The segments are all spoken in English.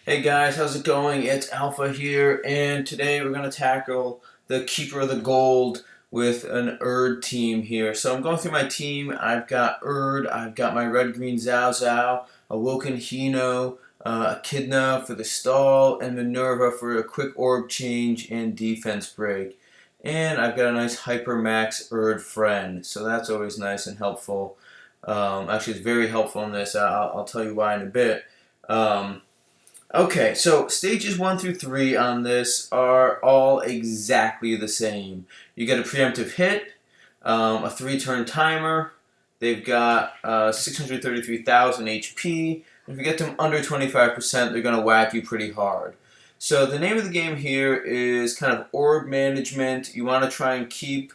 Hey guys, how's it going? It's Alpha here, and today we're going to tackle the Keeper of the Gold with an Erd team here. So I'm going through my team. I've got Erd, I've got my Red Green Zao Zao, Awoken Hino, Echidna for the stall, and Minerva for a quick orb change and defense break. And I've got a nice Hyper Max Erd friend, so that's always nice and helpful. Actually, it's very helpful in this. I'll tell you why in a bit. Um, Okay, so stages 1 through 3 on this are all exactly the same. You get a preemptive hit, a 3-turn timer, they've got 633,000 HP. If you get them under 25%, they're going to whack you pretty hard. So the name of the game here is kind of orb management. You want to try and keep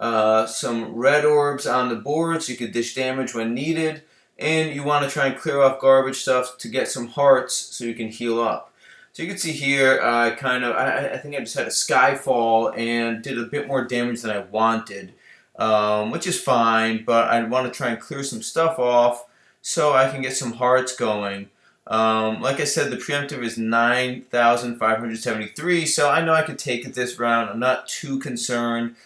some red orbs on the board so you can dish damage when needed. And you want to try and clear off garbage stuff to get some hearts so you can heal up. So you can see here, I think I just had a Skyfall and did a bit more damage than I wanted, which is fine, but I want to try and clear some stuff off so I can get some hearts going. Like I said, the preemptive is 9,573, so I know I could take it this round. I'm not too concerned.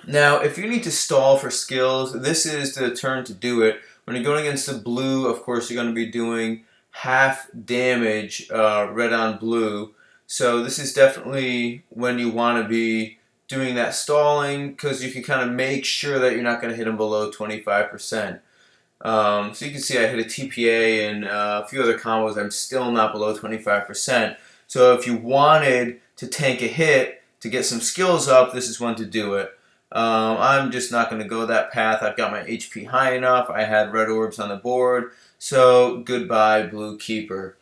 Now, if you need to stall for skills, this is the turn to do it. When you're going against the blue, of course, you're going to be doing half damage red on blue. So this is definitely when you want to be doing that stalling because you can kind of make sure that you're not going to hit them below 25%. So you can see I hit a TPA and a few other combos. I'm still not below 25%. So if you wanted to tank a hit to get some skills up, this is when to do it. I'm just not going to go that path. I've got my HP high enough. I had red orbs on the board. So goodbye, Blue Keeper.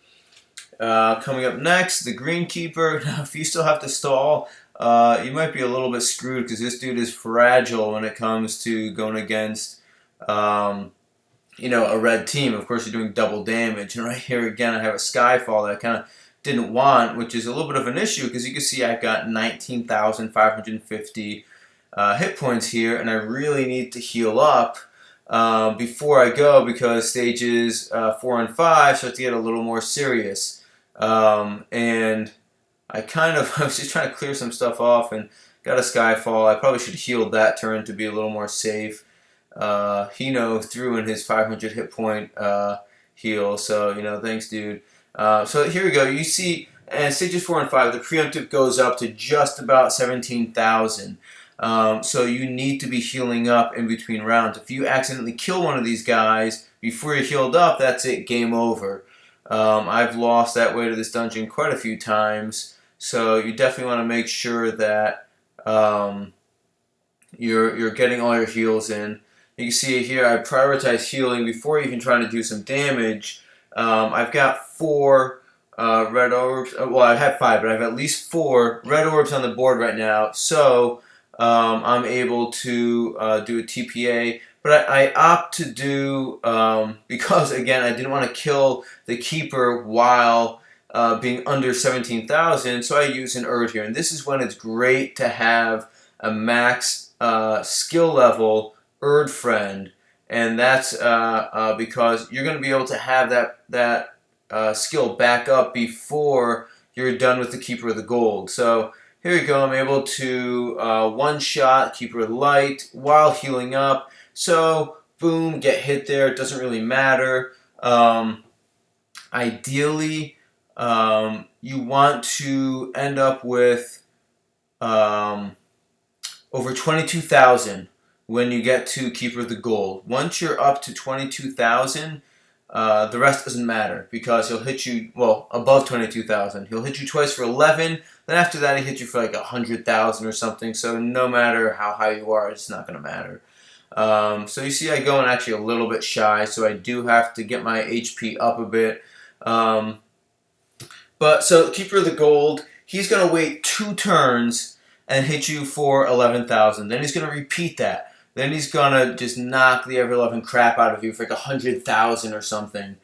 Coming up next, the Green Keeper. Now, if you still have to stall, you might be a little bit screwed because this dude is fragile when it comes to going against, a red team. Of course, you're doing double damage. And right here again, I have a Skyfall that I kind of didn't want, which is a little bit of an issue because you can see I've got 19,550 hit points here, and I really need to heal up before I go because stages 4 and 5 start to get a little more serious. And I was just trying to clear some stuff off and got a Skyfall. I probably should have healed that turn to be a little more safe. Hino threw in his 500 hit point heal, so thanks, dude. So here we go. You see, and stages 4 and 5, the preemptive goes up to just about 17,000. So you need to be healing up in between rounds. If you accidentally kill one of these guys before you're healed up, that's it, game over. I've lost that way to this dungeon quite a few times, so you definitely want to make sure that you're getting all your heals in. You can see here I prioritize healing before even trying to do some damage. I've got 4 red orbs. Well, I have 5, but I have at least 4 red orbs on the board right now. So I'm able to do a TPA, but I opt to do, because again, I didn't want to kill the keeper while being under 17,000, so I use an Erd here. And this is when it's great to have a max skill level Erd friend, and that's because you're going to be able to have that skill back up before you're done with the Keeper of the Gold. So here we go, I'm able to one-shot Keeper of the Light while healing up. So, boom, get hit there. It doesn't really matter. Ideally, you want to end up with over 22,000 when you get to Keeper of the Gold. Once you're up to 22,000, the rest doesn't matter because he'll hit you, well, above 22,000. He'll hit you twice for 11. Then after that, he hits you for like 100,000 or something. So no matter how high you are, it's not going to matter. So you see I go in actually a little bit shy, so I do have to get my HP up a bit. But so Keeper of the Gold, he's going to wait 2 turns and hit you for 11,000. Then he's going to repeat that. Then he's going to just knock the ever-loving crap out of you for like 100,000 or something.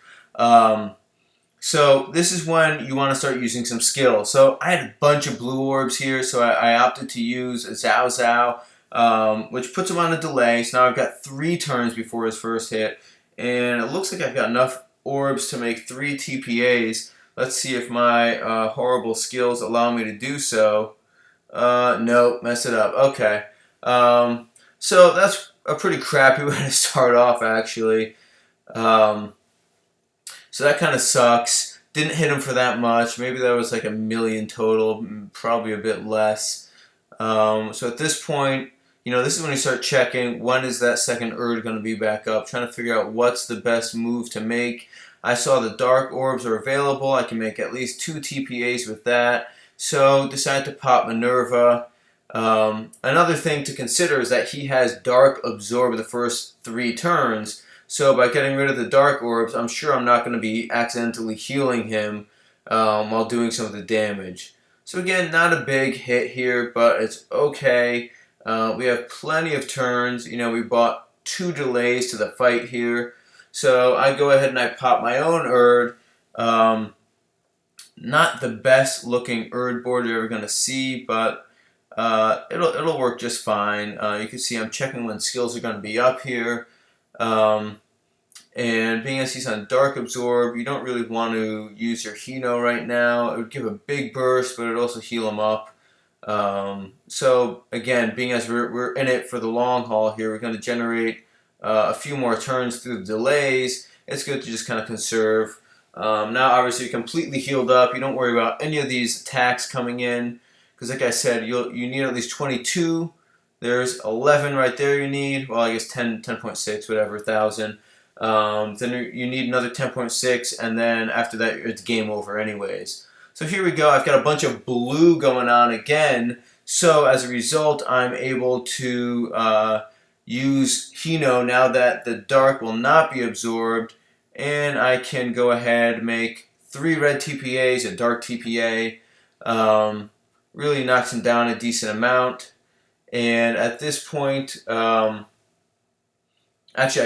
So this is when you want to start using some skill. So I had a bunch of blue orbs here, so I opted to use a Zao Zao, which puts him on a delay. So now I've got 3 turns before his first hit, and it looks like I've got enough orbs to make 3 TPAs. Let's see if my horrible skills allow me to do so. Nope, mess it up. Okay. So that's a pretty crappy way to start off, actually. Um, so that kind of sucks. Didn't hit him for that much. Maybe that was like a million total, probably a bit less. So at this point, this is when you start checking when is that second Erd going to be back up, trying to figure out what's the best move to make. I saw the dark orbs are available. I can make at least 2 TPAs with that. So decided to pop Minerva. Another thing to consider is that he has Dark Absorb the first 3 turns. So by getting rid of the Dark Orbs, I'm sure I'm not going to be accidentally healing him while doing some of the damage. So again, not a big hit here, but it's okay. We have plenty of turns. We bought 2 delays to the fight here. So I go ahead and I pop my own Erd. Not the best looking Erd board you're ever going to see, but it'll work just fine. You can see I'm checking when skills are going to be up here. And being as he's on Dark Absorb, you don't really want to use your Hino right now. It would give a big burst, but it would also heal him up. So again, being as we're in it for the long haul here, we're going to generate a few more turns through the delays. It's good to just kind of conserve. Now obviously you're completely healed up. You don't worry about any of these attacks coming in, because like I said, you need at least 22. There's 11 right there you need. Well, I guess 10.6, whatever, 1,000. Then you need another 10.6, and then after that it's game over anyways. So here we go. I've got a bunch of blue going on again. So as a result, I'm able to use Hino now that the dark will not be absorbed, and I can go ahead and make 3 red TPAs, a dark TPA. Really knocks him down a decent amount. And at this point, actually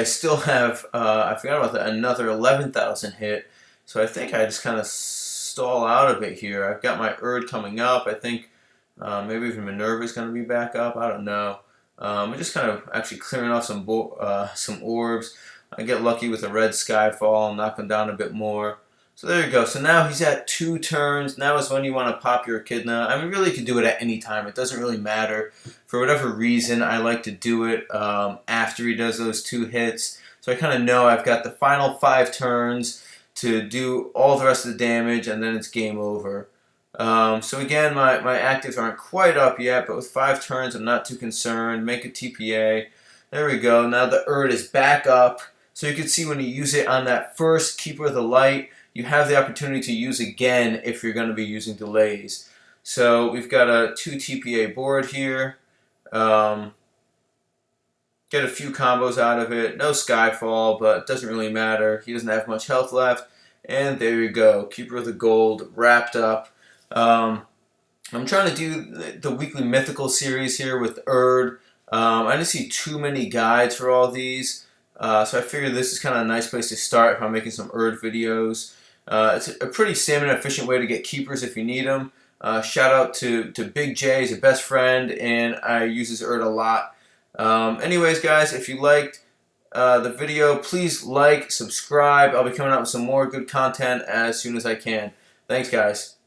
I still have, I forgot about that, another 11,000 hit. So I think I just kind of stall out a bit here. I've got my Erd coming up. I think maybe even Minerva is going to be back up. I don't know. I'm just kind of actually clearing off some orbs. I get lucky with a red Skyfall and knock him down a bit more. So there you go. So now he's at 2 turns. Now is when you want to pop your Echidna. I mean, really, you can do it at any time. It doesn't really matter. For whatever reason, I like to do it after he does those 2 hits. So I kind of know I've got the final 5 turns to do all the rest of the damage, and then it's game over. So again, my actives aren't quite up yet, but with 5 turns, I'm not too concerned. Make a TPA. There we go. Now the Erd is back up. So you can see when you use it on that first Keeper of the Light, you have the opportunity to use again if you're going to be using delays. So we've got a 2 TPA board here. Get a few combos out of it. No Skyfall, but it doesn't really matter. He doesn't have much health left. And there you go. Keeper of the Gold wrapped up. I'm trying to do the weekly Mythical series here with Erd. I didn't see too many guides for all these. So I figured this is kind of a nice place to start if I'm making some Erd videos. It's a pretty stamina efficient way to get keepers if you need them. Shout out to Big J, he's a best friend, and I use his Erd a lot. Anyways, guys, if you liked the video, please like, subscribe. I'll be coming out with some more good content as soon as I can. Thanks, guys.